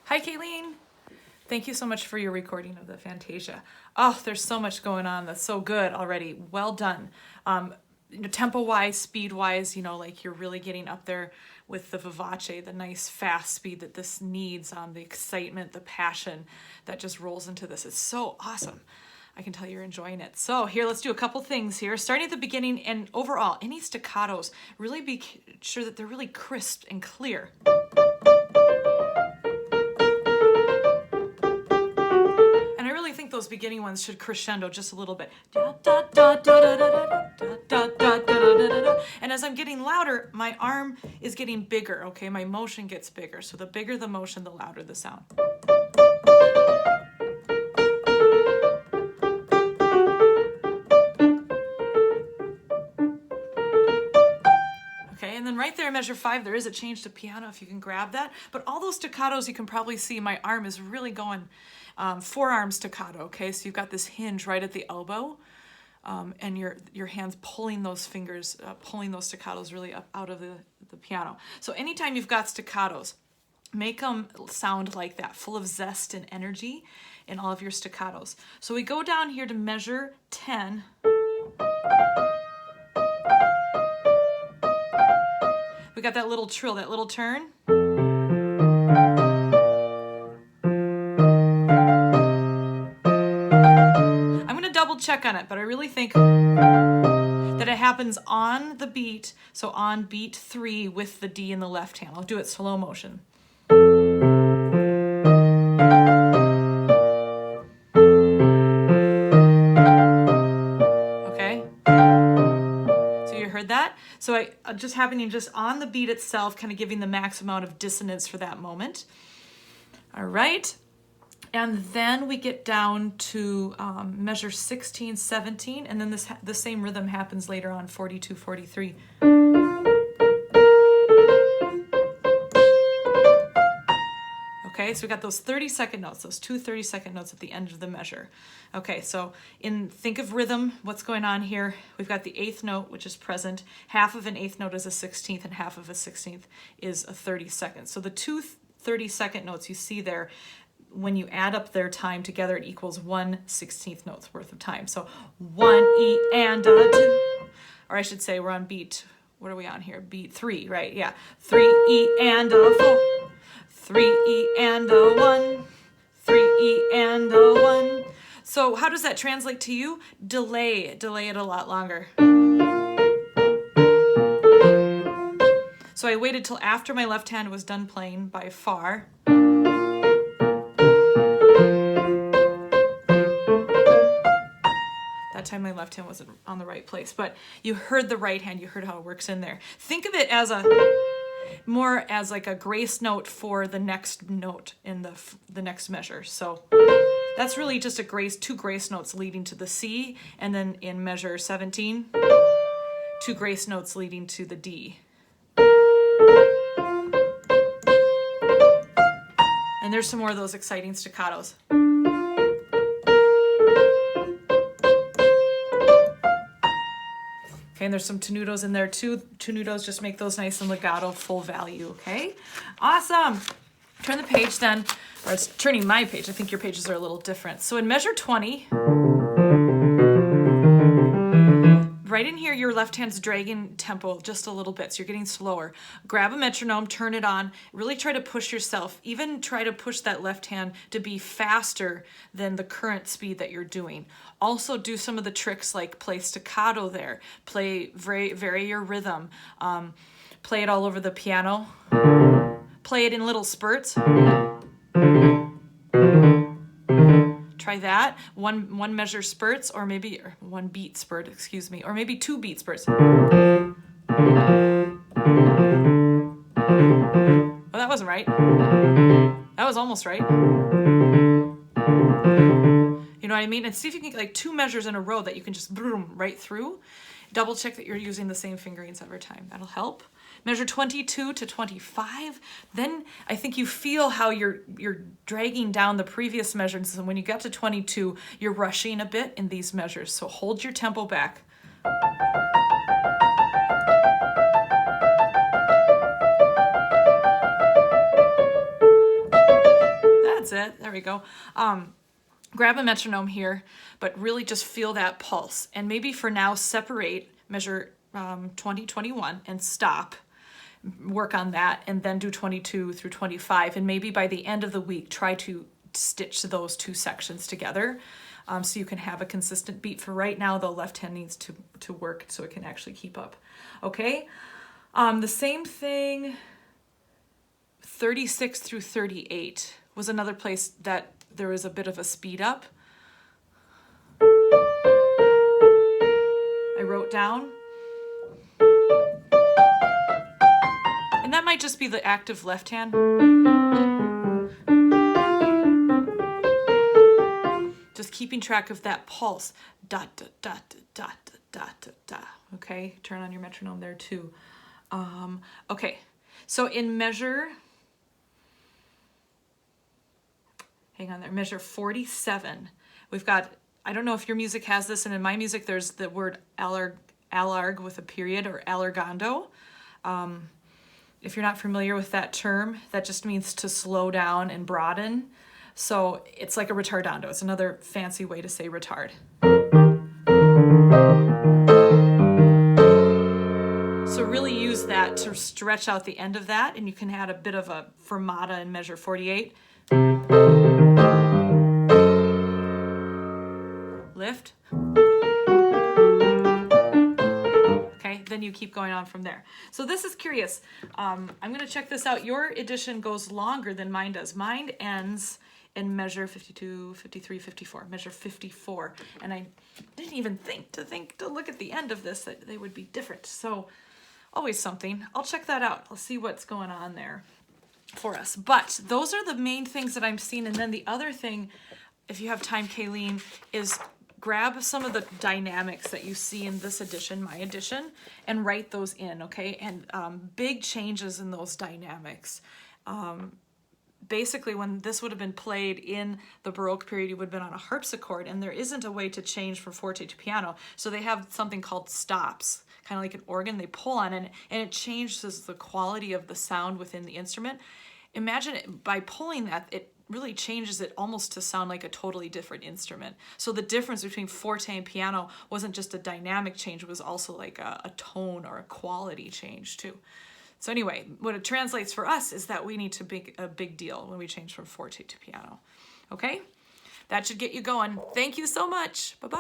Hi, Kayleen. Thank you so much for your recording of the Fantasia. Oh, there's so much going on. That's so good already. Well done. Tempo-wise, speed-wise, like you're really getting up there with the vivace, the nice fast speed that this needs, the excitement, the passion that just rolls into this. It's so awesome. I can tell you're enjoying it. So here, let's do a couple things here. Starting at the beginning and overall, any staccatos, really be sure that they're really crisp and clear. I think those beginning ones should crescendo just a little bit. And as I'm getting louder, my arm is getting bigger, okay? My motion gets bigger. So the bigger the motion, the louder the sound. Okay, and then right there, measure 5, there is a change to piano if you can grab that. But all those staccatos, you can probably see my arm is really going forearm staccato, okay? So you've got this hinge right at the elbow, and your hands pulling those fingers, pulling those staccatos really up out of the piano. So anytime you've got staccatos, make them sound like that, full of zest and energy in all of your staccatos. So we go down here to measure 10. We got that little trill, that little turn. I'm going to double check on it, but I really think that it happens on the beat, so on beat 3 with the D in the left hand. I'll do it slow motion. Okay? So you heard that? So I just happening just on the beat itself, kind of giving the max amount of dissonance for that moment. All right. And then we get down to measure 16, 17, and then the same rhythm happens later on, 42, 43. Okay, so we got those 30-second notes, those two 30-second notes at the end of the measure. Okay, so think of rhythm, what's going on here. We've got the 8th note, which is present. Half of an 8th note is a 16th, and half of a 16th is a 32nd. So the two 30-second notes you see there, when you add up their time together, it equals 1 16th note's worth of time. So 1 E and a 2, or I should say we're on beat, what are we on here? Beat 3, right? Yeah. 3 E and a 4, 3 E and a 1, 3 E and a 1. So how does that translate to you? Delay it a lot longer. So I waited till after my left hand was done playing by far. That time my left hand wasn't on the right place, but you heard the right hand, you heard how it works in there. Think of it as more as like a grace note for the next note in the next measure. So that's really just two grace notes leading to the C, and then in measure 17, 2 grace notes leading to the D. And there's some more of those exciting staccatos. Okay, and there's some tenutos in there too. Tenutos just make those nice and legato, full value, okay? Awesome. Turn the page then, or it's turning my page. I think your pages are a little different. So in measure 20, right in here, your left hand's dragging tempo just a little bit, so you're getting slower. Grab a metronome, turn it on, really try to push yourself, even try to push that left hand to be faster than the current speed that you're doing. Also do some of the tricks like play staccato there, vary your rhythm, play it all over the piano, play it in little spurts. Try that. One measure spurts, or maybe one beat spurt, excuse me, or maybe 2 beat spurts. Oh, that wasn't right. That was almost right. You know what I mean? And see if you can get like 2 measures in a row that you can just boom right through. Double check that you're using the same fingerings every time. That'll help. Measure 22 to 25. Then I think you feel how you're dragging down the previous measures. And when you get to 22, you're rushing a bit in these measures. So hold your tempo back. That's it. There we go. Grab a metronome here, but really just feel that pulse. And maybe for now, separate, measure 20, 21, and stop. Work on that, and then do 22 through 25. And maybe by the end of the week, try to stitch those two sections together so you can have a consistent beat. For right now, the left hand needs to work so it can actually keep up. Okay? The same thing, 36 through 38 was another place that there was a bit of a speed up. I wrote down. And that might just be the active left hand. Just keeping track of that pulse. Da, da, da, da, da, da, da, da. Okay, turn on your metronome there too. Okay, so in measure, hang on there, measure 47, we've got, I don't know if your music has this, and in my music there's the word allarg with a period, or allargando. If you're not familiar with that term, that just means to slow down and broaden. So it's like a retardando. It's another fancy way to say retard. So really use that to stretch out the end of that, and you can add a bit of a fermata in measure 48. Lift. Okay, then you keep going on from there. So this is curious. I'm going to check this out. Your edition goes longer than mine does. Mine ends in measure 52, 53, 54, measure 54. And I didn't even think to look at the end of this that they would be different. So always something. I'll check that out. I'll see what's going on there for us. But those are the main things that I'm seeing. And then the other thing, if you have time, Kayleen, is grab some of the dynamics that you see in this edition, my edition, and write those in, okay? And big changes in those dynamics. Basically, when this would have been played in the Baroque period, you would have been on a harpsichord, and there isn't a way to change from forte to piano. So they have something called stops, kind of like an organ. They pull on it, and it changes the quality of the sound within the instrument. Imagine it, by pulling that, it really changes it almost to sound like a totally different instrument. So the difference between forte and piano wasn't just a dynamic change, it was also like a tone or a quality change too. So anyway, what it translates for us is that we need to make a big deal when we change from forte to piano. Okay? That should get you going. Thank you so much. Bye-bye.